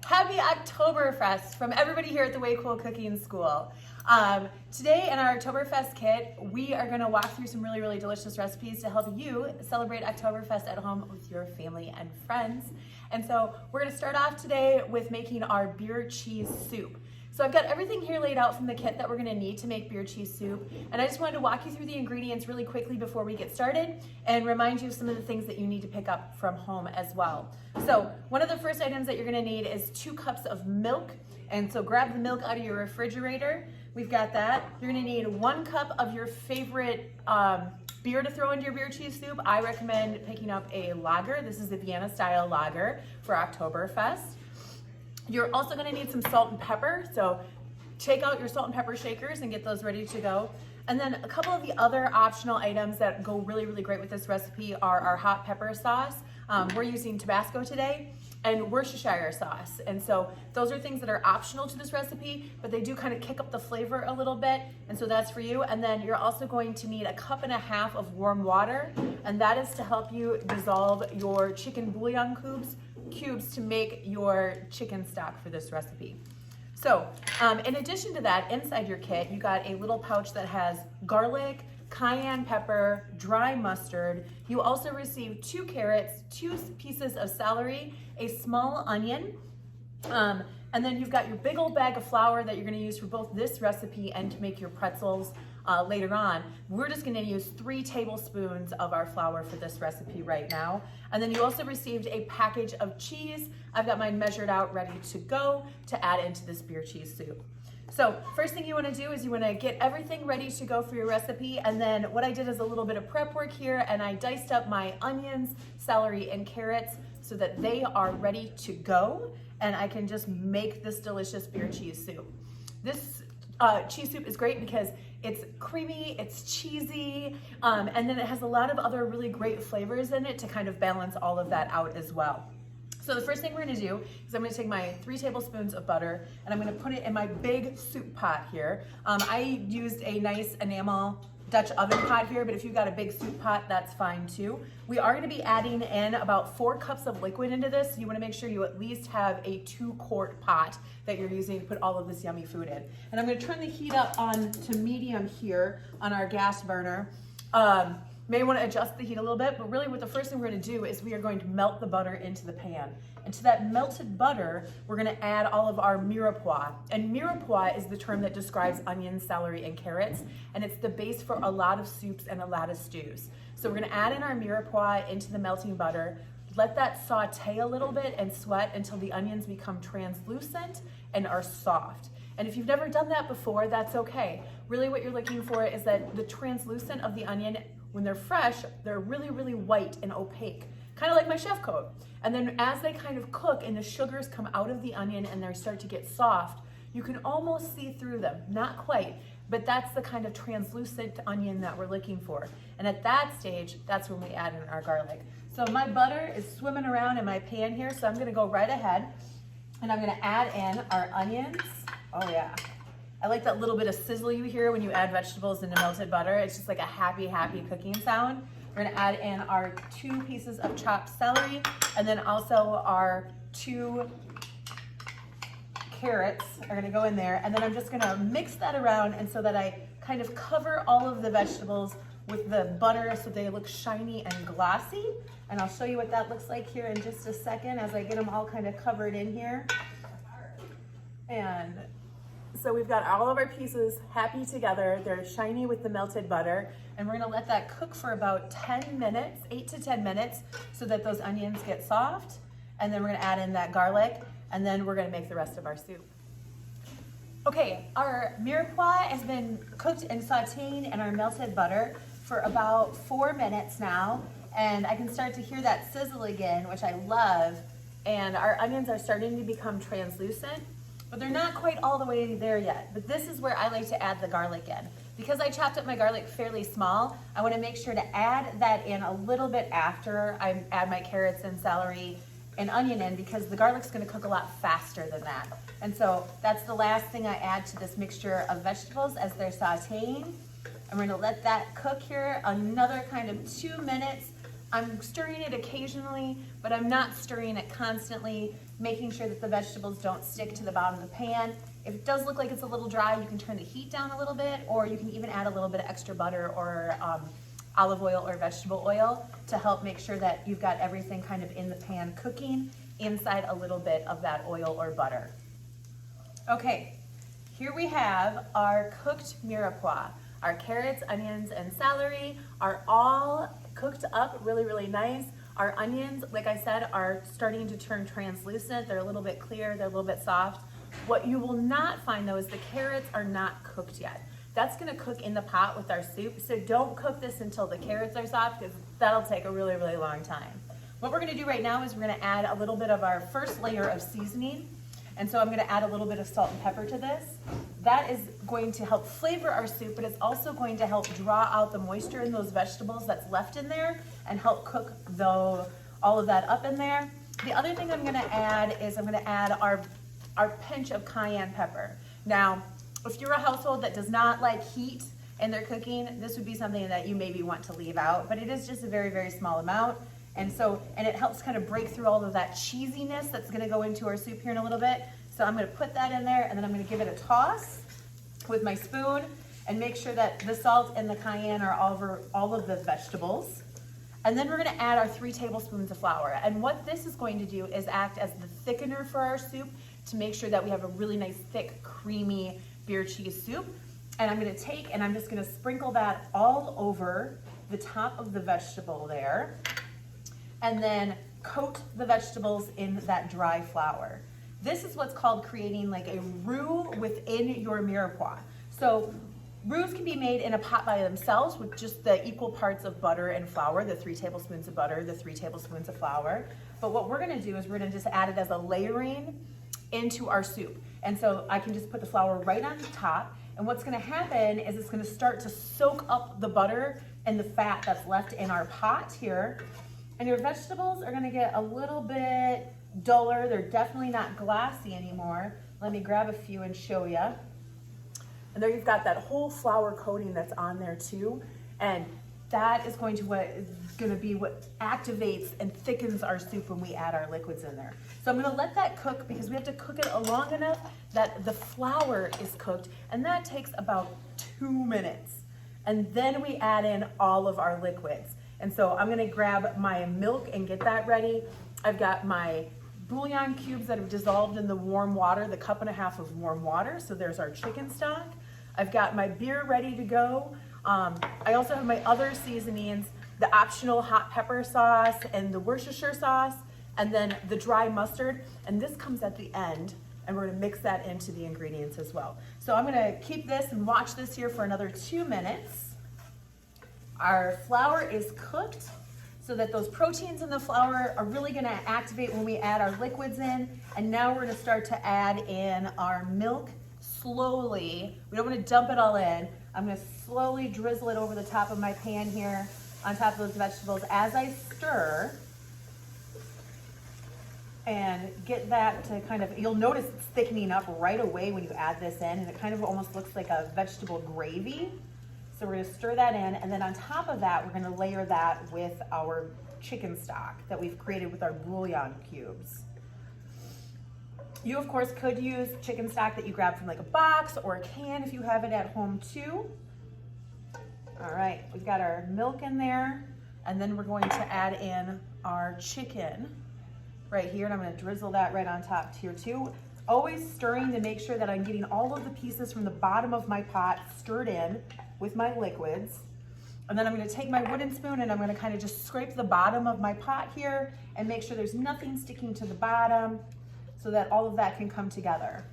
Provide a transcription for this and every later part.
Happy Oktoberfest from everybody here at the Way Cool Cooking School. Today in our Oktoberfest kit, we are going to walk through some really delicious recipes to help you celebrate Oktoberfest at home with your family and friends. And so we're going to start off today with making our beer cheese soup. So I've got everything here laid out from the kit that we're going to need to make beer cheese soup, and I just wanted to walk you through the ingredients really quickly before we get started and remind you of some of the things that you need to pick up from home as well. So one of the first items that you're going to need is 2 cups of milk, and so grab the milk out of your refrigerator. We've got that. You're going to need 1 cup of your favorite beer to throw into your beer cheese soup. I recommend picking up a lager. This is the Vienna style lager for Oktoberfest. You're also going to need some salt and pepper, so take out your salt and pepper shakers and get those ready to go. And then a couple of the other optional items that go really great with this recipe are our hot pepper sauce. We're using Tabasco today, and Worcestershire sauce. And so those are things that are optional to this recipe, but they do kind of kick up the flavor a little bit, and so that's for you. And then you're also going to need 1.5 cups of warm water, and that is to help you dissolve your chicken bouillon cubes to make your chicken stock for this recipe. So in addition to that, inside your kit, you got a little pouch that has garlic, cayenne pepper, dry mustard. You also received 2 carrots, 2 pieces of celery, a small onion, and then you've got your big old bag of flour that you're going to use for both this recipe and to make your pretzels later on. We're just going to use 3 tablespoons of our flour for this recipe right now. And then you also received a package of cheese. I've got mine measured out, ready to go to add into this beer cheese soup. So first thing you want to do is you want to get everything ready to go for your recipe. And then what I did is a little bit of prep work here, and I diced up my onions, celery, and carrots so that they are ready to go, and I can just make this delicious beer cheese soup. This cheese soup is great because it's creamy, it's cheesy, and then it has a lot of other really great flavors in it to kind of balance all of that out as well. So the first thing we're going to do is I'm going to take my 3 tablespoons of butter, and I'm going to put it in my big soup pot here. I used a nice enamel Dutch oven pot here, but if you've got a big soup pot, that's fine too. We are going to be adding in about 4 cups of liquid into this. So you want to make sure you at least have a 2-quart pot that you're using to put all of this yummy food in. And I'm going to turn the heat up on to medium here on our gas burner. May want to adjust the heat a little bit, but really what the first thing we're going to do is we are going to melt the butter into the pan. And to that melted butter, we're going to add all of our mirepoix. And mirepoix is the term that describes onions, celery, and carrots, and it's the base for a lot of soups and a lot of stews. So we're going to add in our mirepoix into the melting butter, let that saute a little bit and sweat until the onions become translucent and are soft. And if you've never done that before, that's okay. Really what you're looking for is that the translucent of the onion, when they're fresh, they're really white and opaque, kind of like my chef coat. And then as they kind of cook and the sugars come out of the onion and they start to get soft, you can almost see through them. Not quite, but that's the kind of translucent onion that we're looking for. And at that stage, that's when we add in our garlic. So my butter is swimming around in my pan here, so I'm gonna go right ahead and I'm gonna add in our onions. Oh yeah. I like that little bit of sizzle you hear when you add vegetables into melted butter. It's just like a happy cooking sound. We're gonna add in our 2 pieces of chopped celery, and then also our 2 carrots are gonna go in there. And then I'm just gonna mix that around, and so that I kind of cover all of the vegetables with the butter so they look shiny and glossy. And I'll show you what that looks like here in just a second as I get them all kind of covered in here. And so we've got all of our pieces happy together. They're shiny with the melted butter, and we're gonna let that cook for about 10 minutes, 8 to 10 minutes, so that those onions get soft. And then we're gonna add in that garlic, and then we're gonna make the rest of our soup. Okay, our mirepoix has been cooked and sauteing in our melted butter for about 4 minutes now, and I can start to hear that sizzle again, which I love, and our onions are starting to become translucent. But they're not quite all the way there yet. But this is where I like to add the garlic in. Because I chopped up my garlic fairly small, I want to make sure to add that in a little bit after I add my carrots and celery and onion in, because the garlic's going to cook a lot faster than that. And so that's the last thing I add to this mixture of vegetables as they're sauteing. I'm going to let that cook here another kind of 2 minutes. I'm stirring it occasionally, but I'm not stirring it constantly making sure that the vegetables don't stick to the bottom of the pan. If it does look like it's a little dry, you can turn the heat down a little bit, or you can even add a little bit of extra butter or olive oil or vegetable oil to help make sure that you've got everything kind of in the pan cooking inside a little bit of that oil or butter. Okay, here we have our cooked mirepoix. Our carrots, onions, and celery are all cooked up really, really nice. Our onions, like I said, are starting to turn translucent. They're a little bit clear, they're a little bit soft. What you will not find though is the carrots are not cooked yet. That's gonna cook in the pot with our soup, so don't cook this until the carrots are soft because that'll take a really, really long time. What we're gonna do right now is we're gonna add a little bit of our first layer of seasoning. And so I'm gonna add a little bit of salt and pepper to this. That is going to help flavor our soup, but it's also going to help draw out the moisture in those vegetables that's left in there and help cook all of that up in there. The other thing I'm gonna add is I'm gonna add our pinch of cayenne pepper. Now, if you're a household that does not like heat in their cooking, this would be something that you maybe want to leave out, but it is just a very, very small amount. And it helps kind of break through all of that cheesiness that's gonna go into our soup here in a little bit. So I'm gonna put that in there and then I'm gonna give it a toss with my spoon and make sure that the salt and the cayenne are all over all of the vegetables. And then we're gonna add our 3 tablespoons of flour. And what this is going to do is act as the thickener for our soup to make sure that we have a really nice, thick, creamy beer cheese soup. And I'm gonna take and I'm just gonna sprinkle that all over the top of the vegetable there. And then coat the vegetables in that dry flour. This is what's called creating like a roux within your mirepoix. So roux can be made in a pot by themselves with just the equal parts of butter and flour, the 3 tablespoons of butter, the 3 tablespoons of flour. But what we're gonna do is we're gonna just add it as a layering into our soup. And so I can just put the flour right on the top. And what's gonna happen is it's gonna start to soak up the butter and the fat that's left in our pot here. And your vegetables are gonna get a little bit duller. They're definitely not glassy anymore. Let me grab a few and show you. And there you've got that whole flour coating that's on there too. And that is going to be what activates and thickens our soup when we add our liquids in there. So I'm gonna let that cook because we have to cook it long enough that the flour is cooked, and that takes about 2 minutes. And then we add in all of our liquids. And so I'm gonna grab my milk and get that ready. I've got my bouillon cubes that have dissolved in the warm water, the 1.5 cups of warm water. So there's our chicken stock. I've got my beer ready to go. I also have my other seasonings, the optional hot pepper sauce and the Worcestershire sauce, and then the dry mustard. And this comes at the end, and we're gonna mix that into the ingredients as well. So I'm gonna keep this and watch this here for another 2 minutes. Our flour is cooked so that those proteins in the flour are really gonna activate when we add our liquids in. And now we're gonna start to add in our milk slowly. We don't wanna dump it all in. I'm gonna slowly drizzle it over the top of my pan here on top of those vegetables as I stir and get that to kind of, you'll notice it's thickening up right away when you add this in, and it kind of almost looks like a vegetable gravy. So we're gonna stir that in, and then on top of that, we're gonna layer that with our chicken stock that we've created with our bouillon cubes. You, of course, could use chicken stock that you grab from like a box or a can if you have it at home too. All right, we've got our milk in there, and then we're going to add in our chicken right here, and I'm gonna drizzle that right on top here too. Always stirring to make sure that I'm getting all of the pieces from the bottom of my pot stirred in with my liquids. And then I'm gonna take my wooden spoon and I'm gonna kind of just scrape the bottom of my pot here and make sure there's nothing sticking to the bottom so that all of that can come together.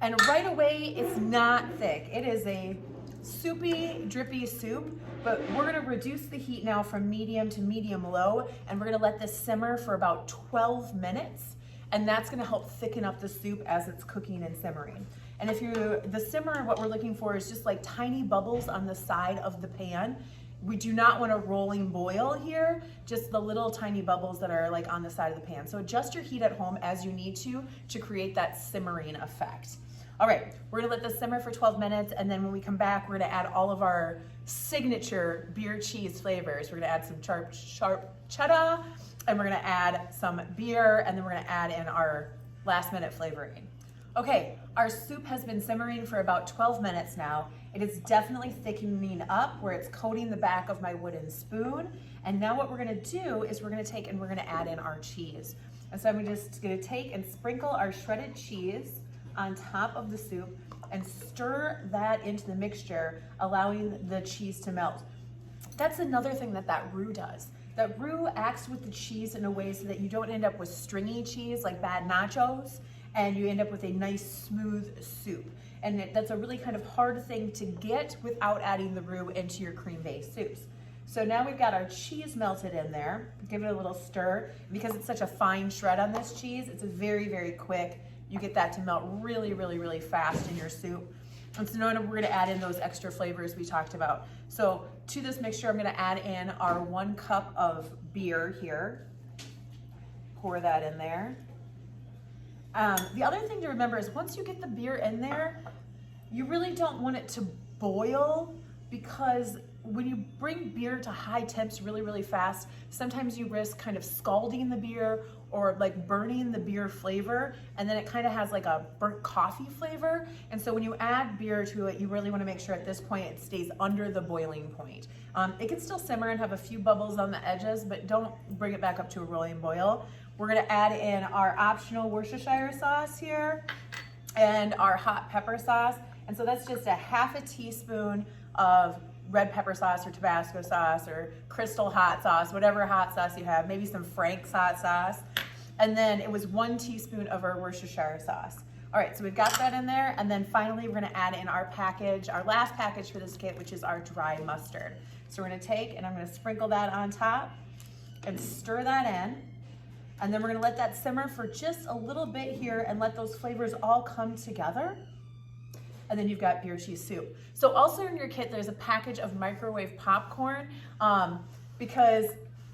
And right away, it's not thick. It is a soupy, drippy soup, but we're gonna reduce the heat now from medium to medium low, and we're gonna let this simmer for about 12 minutes, and that's gonna help thicken up the soup as it's cooking and simmering. And the simmer, what we're looking for is just like tiny bubbles on the side of the pan. We do not want a rolling boil here, just the little tiny bubbles that are like on the side of the pan. So adjust your heat at home as you need to create that simmering effect. All right, we're gonna let this simmer for 12 minutes, and then when we come back, we're gonna add all of our signature beer cheese flavors. We're gonna add some sharp cheddar, and we're gonna add some beer, and then we're gonna add in our last minute flavoring. Okay, our soup has been simmering for about 12 minutes now. It is definitely thickening up where it's coating the back of my wooden spoon. And now what we're gonna do is we're gonna take and we're gonna add in our cheese. And so I'm just gonna take and sprinkle our shredded cheese on top of the soup and stir that into the mixture, allowing the cheese to melt. That's another thing that roux does. That roux acts with the cheese in a way so that you don't end up with stringy cheese like bad nachos, and you end up with a nice smooth soup. And that's a really kind of hard thing to get without adding the roux into your cream-based soups. So now we've got our cheese melted in there. Give it a little stir. Because it's such a fine shred on this cheese, it's very, very quick. You get that to melt really, really, really fast in your soup. And so now we're gonna add in those extra flavors we talked about. So to this mixture, I'm gonna add in our 1 cup of beer here. Pour that in there. The other thing to remember is once you get the beer in there, you really don't want it to boil, because when you bring beer to high temps really, really fast, sometimes you risk kind of scalding the beer or like burning the beer flavor, and then it kind of has like a burnt coffee flavor. And so when you add beer to it, you really want to make sure at this point it stays under the boiling point. It can still simmer and have a few bubbles on the edges, but don't bring it back up to a rolling boil. We're gonna add in our optional Worcestershire sauce here and our hot pepper sauce. And so that's just a half a teaspoon of red pepper sauce or Tabasco sauce or Crystal hot sauce, whatever hot sauce you have, maybe some Frank's hot sauce. And then it was 1 teaspoon of our Worcestershire sauce. All right, so we've got that in there. And then finally, we're gonna add in our package, our last package for this kit, which is our dry mustard. So we're gonna take and I'm gonna sprinkle that on top and stir that in. And then we're gonna let that simmer for just a little bit here and let those flavors all come together. And then you've got beer cheese soup. So also in your kit, there's a package of microwave popcorn, because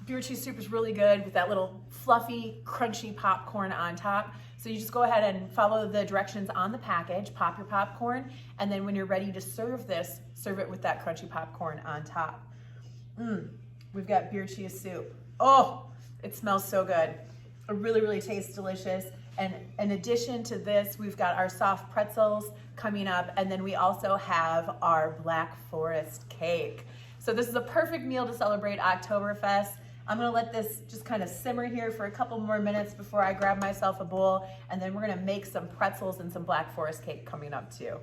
beer cheese soup is really good with that little fluffy, crunchy popcorn on top. So you just go ahead and follow the directions on the package, pop your popcorn, and then when you're ready to serve this, serve it with that crunchy popcorn on top. We've got beer cheese soup. Oh, it smells so good. It really, really tastes delicious. And in addition to this, we've got our soft pretzels coming up, and then we also have our Black Forest cake. So this is a perfect meal to celebrate Oktoberfest. I'm gonna let this just kind of simmer here for a couple more minutes before I grab myself a bowl, and then we're gonna make some pretzels and some Black Forest cake coming up too.